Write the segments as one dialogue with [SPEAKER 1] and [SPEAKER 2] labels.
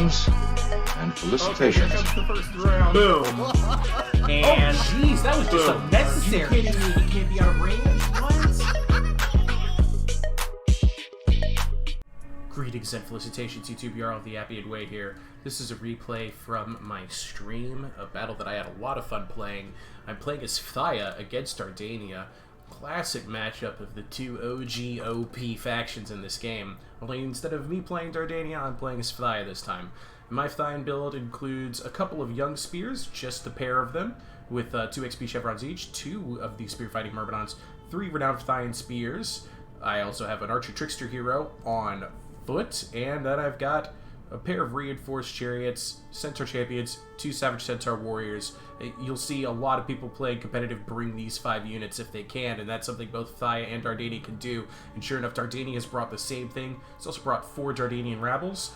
[SPEAKER 1] Greetings and felicitations.
[SPEAKER 2] Okay, here comes the first round.
[SPEAKER 3] Boom. And
[SPEAKER 2] Jeez, that was just
[SPEAKER 3] boom.
[SPEAKER 2] unnecessary.
[SPEAKER 3] You kidding me? You can't be out of range? What?
[SPEAKER 2] Greetings and felicitations, YouTube. You're all the Happy and Wade here. This is a replay from my stream, a battle that I had a lot of fun playing. I'm playing as Phthia against Dardania. Classic matchup of the two OG OP factions in this game. Only instead of me playing Dardania, I'm playing as Phthia this time. My Phthian build includes a couple of young spears, just a pair of them, with 2 XP chevrons each, 2 of the spear fighting Myrmidons, 3 renowned Phthian spears. I also have an archer trickster hero on foot, and then I've got a pair of reinforced chariots, centaur champions, 2 savage centaur warriors. You'll see a lot of people playing competitive bring these 5 units if they can, and that's something both Phthia and Dardania can do. And sure enough, Dardania has brought the same thing. It's also brought 4 Dardanian rabbles,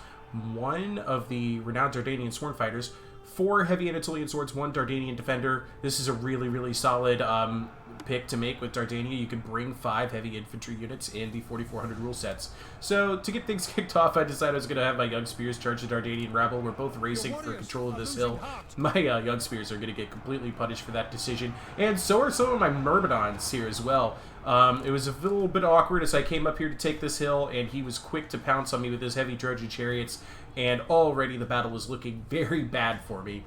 [SPEAKER 2] 1 of the renowned Dardanian sworn fighters, 4 heavy Anatolian swords, 1 Dardanian defender. This is a really solid pick to make with Dardania. You can bring 5 heavy infantry units in the 4400 rule sets. So to get things kicked off, I decided I was going to have my young spears charge the Dardanian rabble. We're both racing for control of this hill. My young spears are going to get completely punished for that decision, and so are some of my Myrmidons here as well. It was a little bit awkward as I came up here to take this hill, and he was quick to pounce on me with his heavy Trojan chariots, and already the battle was looking very bad for me.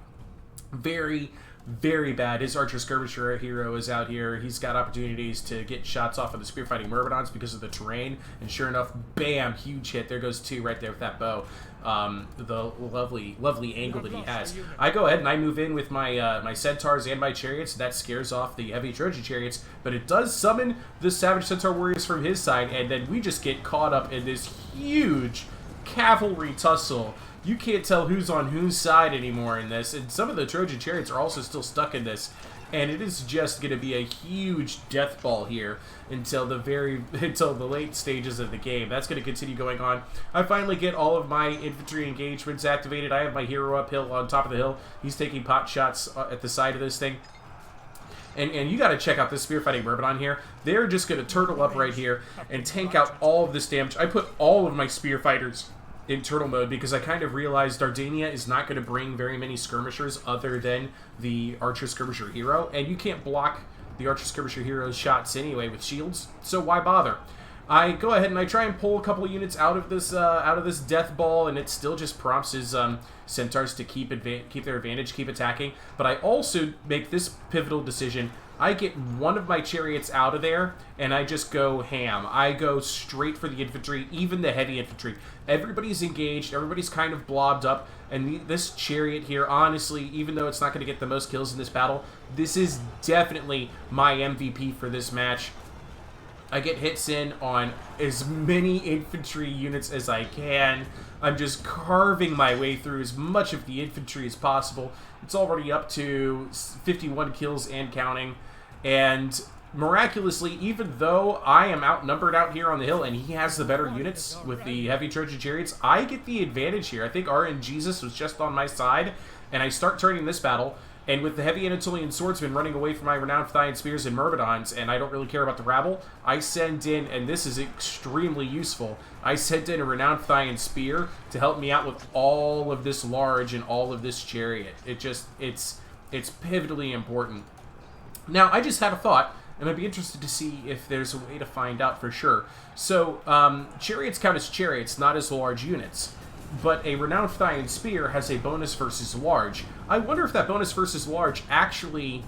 [SPEAKER 2] Very bad. His archer skirmisher hero is out here. He's got opportunities to get shots off of the spear fighting Myrmidons because of the terrain, and sure enough, bam, huge hit. There goes 2 right there with that bow. The lovely angle that he has. I go ahead and I move in with my my centaurs and my chariots. That scares off the heavy Trojan chariots, but it does summon the savage centaur warriors from his side, and then we just get caught up in this huge cavalry tussle. You can't tell who's on whose side anymore in this, and some of the Trojan chariots are also still stuck in this, and it is just going to be a huge death ball here until the late stages of the game. That's going to continue going on. I finally get all of my infantry engagements activated. I have my hero uphill on top of the hill. He's taking pot shots at the side of this thing. And you got to check out this spearfighting Myrmidon here. They're just going to turtle up right here and tank out all of this damage. I put all of my spear fighters in turtle mode because I kind of realized Dardania is not going to bring very many skirmishers other than the archer skirmisher hero, and you can't block the archer skirmisher hero's shots anyway with shields, so why bother? I go ahead and I try and pull a couple of units out of this death ball, and it still just prompts his centaurs to keep their advantage, keep attacking. But I also make this pivotal decision. I get one of my chariots out of there, and I just go ham. I go straight for the infantry, even the heavy infantry. Everybody's engaged, everybody's kind of blobbed up, and this chariot here, honestly, even though it's not going to get the most kills in this battle, this is definitely my MVP for this match. I get hits in on as many infantry units as I can. I'm just carving my way through as much of the infantry as possible. It's already up to 51 kills and counting. And miraculously, even though I am outnumbered out here on the hill and he has the better units with the heavy Trojan chariots, I get the advantage here. I think RN Jesus was just on my side, and I start turning this battle. And with the heavy Anatolian swordsmen running away from my renowned Phthian spears and Myrmidons, and I don't really care about the rabble, I send in, and this is extremely useful, I sent in a renowned Phthian spear to help me out with all of this large and all of this chariot. It's pivotally important. Now, I just had a thought, and I'd be interested to see if there's a way to find out for sure. So, chariots count as chariots, not as large units. But a renowned Phthian spear has a bonus versus large. I wonder if that bonus versus large actually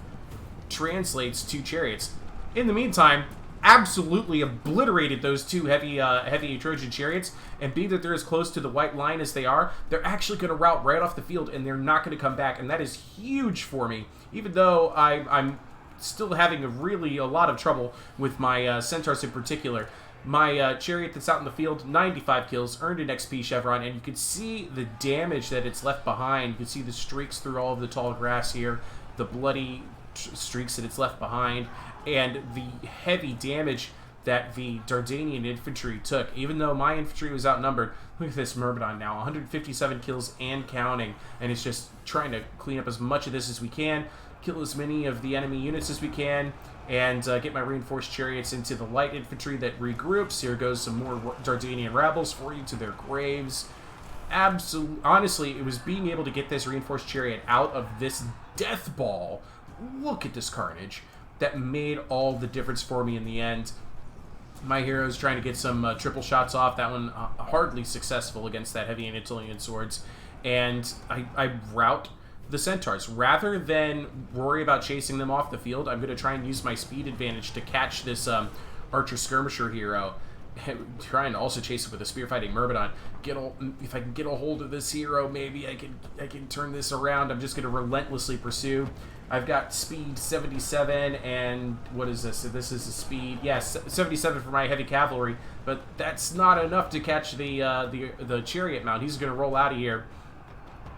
[SPEAKER 2] translates to chariots. In the meantime, absolutely obliterated those 2 heavy Trojan chariots, and being that they're as close to the white line as they are, they're actually going to rout right off the field, and they're not going to come back, and that is huge for me, even though I'm still having a lot of trouble with my centaurs in particular. My chariot that's out in the field, 95 kills, earned an XP chevron, and you can see the damage that it's left behind. You can see the streaks through all of the tall grass here, the bloody streaks that it's left behind, and the heavy damage that the Dardanian infantry took. Even though my infantry was outnumbered, look at this Myrmidon now, 157 kills and counting, and it's just trying to clean up as much of this as we can, kill as many of the enemy units as we can, and get my reinforced chariots into the light infantry that regroups. Here goes some more Dardanian rabbles for you to their graves. Honestly, it was being able to get this reinforced chariot out of this death ball. Look at this carnage. That made all the difference for me in the end. My hero's trying to get some triple shots off. That one hardly successful against that heavy Anatolian swords. And I rout the centaurs. Rather than worry about chasing them off the field, I'm going to try and use my speed advantage to catch this archer skirmisher hero. Trying to also chase it with a spear-fighting Myrmidon. If I can get a hold of this hero, maybe I can turn this around. I'm just going to relentlessly pursue. I've got speed 77, and what is this? This is a speed, yes, 77 for my heavy cavalry, but that's not enough to catch the chariot mount. He's going to roll out of here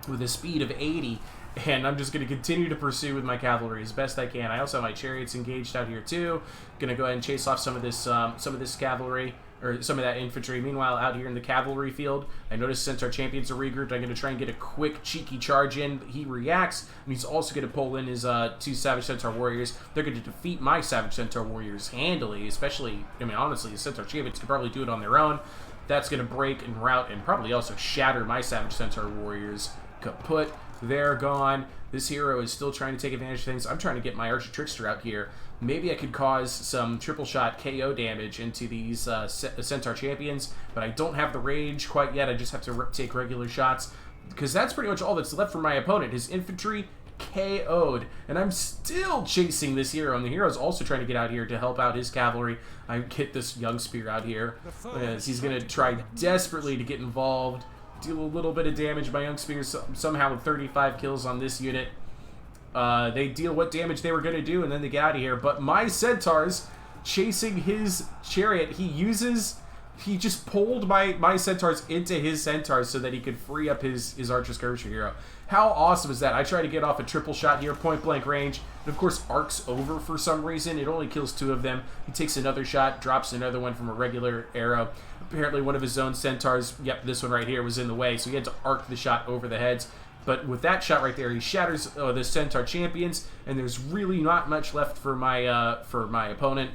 [SPEAKER 2] with a speed of 80, and I'm just going to continue to pursue with my cavalry as best I can. I also have my chariots engaged out here too. Going to go ahead and chase off some of this cavalry, or some of that infantry. Meanwhile, out here in the cavalry field, I noticed since our champions are regrouped, I'm going to try and get a quick, cheeky charge in. He reacts, and he's also going to pull in his 2 Savage Centaur warriors. They're going to defeat my Savage Centaur warriors handily, especially, I mean, honestly, the Centaur champions could probably do it on their own. That's going to break and rout and probably also shatter my Savage Centaur warriors. Kaput. They're gone. This hero is still trying to take advantage of things. I'm trying to get my Archer Trickster out here. Maybe I could cause some triple shot KO damage into these Centaur champions, but I don't have the rage quite yet. I just have to take regular shots, because that's pretty much all that's left for my opponent. His infantry KO'd, and I'm still chasing this hero, and the hero's also trying to get out here to help out his cavalry. I get this young spear out here, as he's going to try desperately to get involved. Deal a little bit of damage. My young spears somehow with 35 kills on this unit. They deal what damage they were going to do, and then they get out of here. But my centaurs chasing his chariot, he just pulled my centaurs into his centaurs so that he could free up his archer skirmisher hero. How awesome is that? I try to get off a triple shot here, point blank range, and of course arcs over for some reason. It only kills 2 of them. He takes another shot, drops another one from a regular arrow. Apparently one of his own centaurs, yep, this one right here, was in the way, so he had to arc the shot over the heads. But with that shot right there, he shatters the Centaur champions, and there's really not much left for my opponent.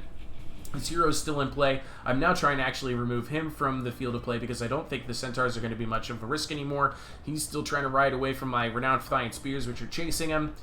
[SPEAKER 2] His hero is still in play. I'm now trying to actually remove him from the field of play because I don't think the Centaurs are going to be much of a risk anymore. He's still trying to ride away from my renowned Phthia spears, which are chasing him.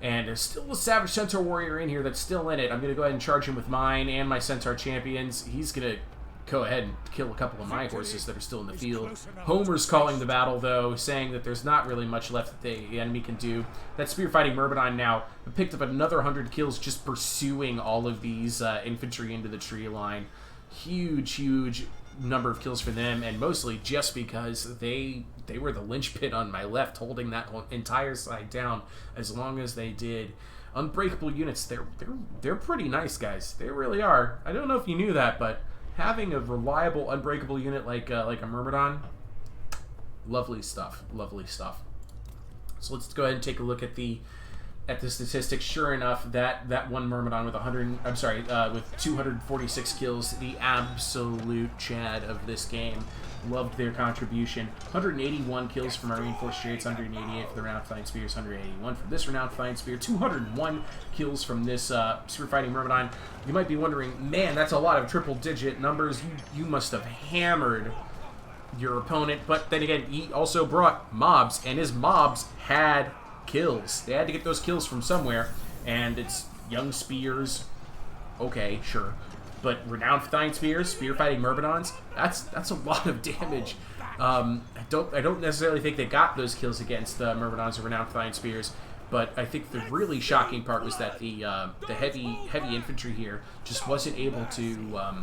[SPEAKER 2] And there's still a Savage Centaur warrior in here that's still in it. I'm going to go ahead and charge him with mine and my Centaur champions. He's going to go ahead and kill a couple of my horses that are still in the field. Homer's calling the battle, though, saying that there's not really much left that the enemy can do. That spear-fighting Myrmidon now picked up another 100 kills just pursuing all of these infantry into the tree line. Huge number of kills for them, and mostly just because they were the linchpin on my left, holding that entire side down as long as they did. Unbreakable units, they're pretty nice, guys. They really are. I don't know if you knew that, but having a reliable, unbreakable unit like a Myrmidon, lovely stuff. So let's go ahead and take a look at the statistics. Sure enough, that one Myrmidon with with 246 kills, the absolute Chad of this game. Loved their contribution. 181 kills from our reinforced chariots, 188 for the renowned Phthia spears, 181 from this renowned Phthia spear, 201 kills from this spear fighting Myrmidon. You might be wondering, man, that's a lot of triple-digit numbers. You must have hammered your opponent. But then again, he also brought mobs, and his mobs had kills. They had to get those kills from somewhere, and it's young spears. Okay, sure. But renowned Phthia spears, spear fighting Myrmidons, that's a lot of damage. I don't necessarily think they got those kills against Myrmidons or renowned Phthia spears, but I think the really shocking part was that the heavy infantry here just wasn't able to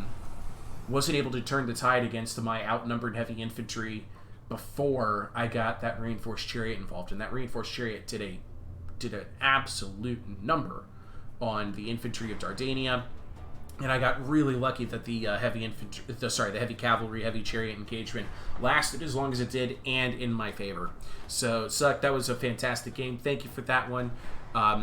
[SPEAKER 2] turn the tide against my outnumbered heavy infantry before I got that reinforced chariot involved, and that reinforced chariot did an absolute number on the infantry of Dardania. And I got really lucky that the heavy cavalry, heavy chariot engagement lasted as long as it did, and in my favor. So, Suck, that was a fantastic game. Thank you for that one.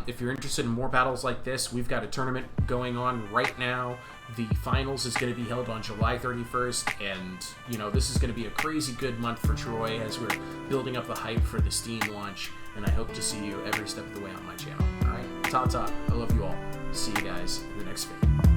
[SPEAKER 2] If you're interested in more battles like this, we've got a tournament going on right now. The finals is going to be held on July 31st, and, this is going to be a crazy good month for Troy as we're building up the hype for the Steam launch, and I hope to see you every step of the way on my channel. All right, ta-ta. I love you all. See you guys in the next video.